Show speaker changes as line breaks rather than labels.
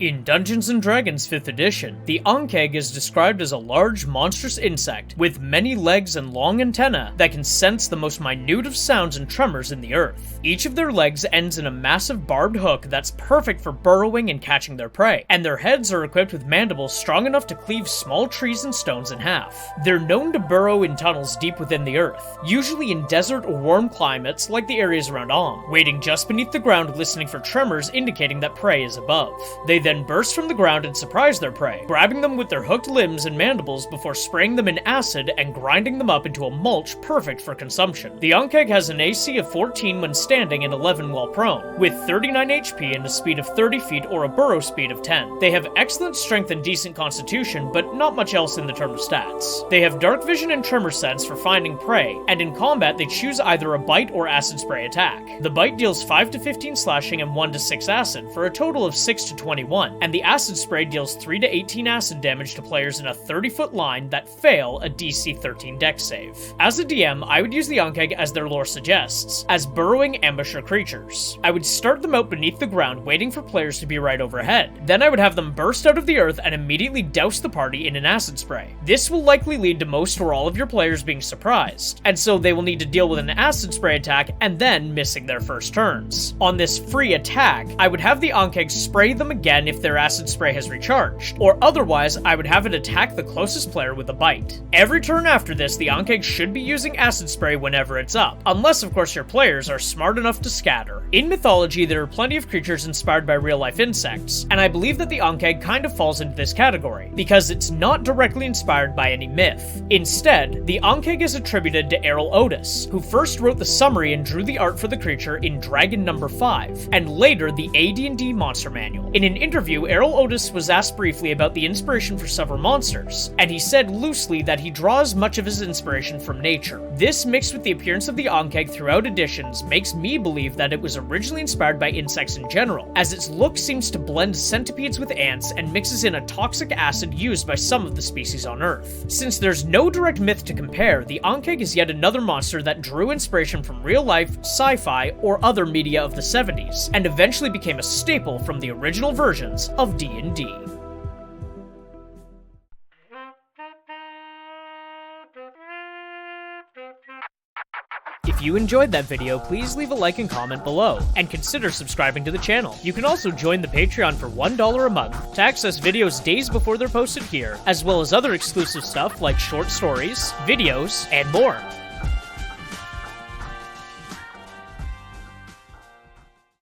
In Dungeons & Dragons 5th edition, the Ankheg is described as a large, monstrous insect with many legs and long antennae that can sense the most minute of sounds and tremors in the earth. Each of their legs ends in a massive barbed hook that's perfect for burrowing and catching their prey, and their heads are equipped with mandibles strong enough to cleave small trees and stones in half. They're known to burrow in tunnels deep within the earth, usually in desert or warm climates like the areas around Om, waiting just beneath the ground listening for tremors indicating that prey is above. They then burst from the ground and surprise their prey, grabbing them with their hooked limbs and mandibles before spraying them in acid and grinding them up into a mulch perfect for consumption. The Ankheg has an AC of 14 when standing and 11 while prone, with 39 HP and a speed of 30 feet or a burrow speed of 10. They have excellent strength and decent constitution, but not much else in the term of stats. They have dark vision and tremor sense for finding prey, and in combat they choose either a bite or acid spray attack. The bite deals 5 to 15 slashing and 1 to 6 acid, for a total of 6 to 21. And the acid spray deals 3 to 18 acid damage to players in a 30-foot line that fail a DC 13 dex save. As a DM, I would use the Ankheg as their lore suggests, as burrowing ambusher creatures. I would start them out beneath the ground waiting for players to be right overhead. Then I would have them burst out of the earth and immediately douse the party in an acid spray. This will likely lead to most or all of your players being surprised, and so they will need to deal with an acid spray attack and then missing their first turns. On this free attack, I would have the Ankheg spray them again if their acid spray has recharged, or otherwise I would have it attack the closest player with a bite. Every turn after this, the Ankheg should be using acid spray whenever it's up, unless of course your players are smart enough to scatter. In Mythology, there are plenty of creatures inspired by real-life insects, and I believe that the Ankheg kind of falls into this category, because it's not directly inspired by any myth. Instead, the Ankheg is attributed to Errol Otis, who first wrote the summary and drew the art for the creature in Dragon No. 5, and later the AD&D Monster Manual. In an interview, Errol Otis was asked briefly about the inspiration for several monsters, and he said loosely that he draws much of his inspiration from nature. This, mixed with the appearance of the Ankheg throughout editions, makes me believe that it was originally inspired by insects in general, as its look seems to blend centipedes with ants and mixes in a toxic acid used by some of the species on Earth. Since there's no direct myth to compare, the Ankheg is yet another monster that drew inspiration from real life, sci-fi, or other media of the 70s, and eventually became a staple from the original versions of D&D. If you enjoyed that video, please leave a like and comment below, and consider subscribing to the channel. You can also join the Patreon for $1 a month to access videos days before they're posted here, as well as other exclusive stuff like short stories, videos, and more.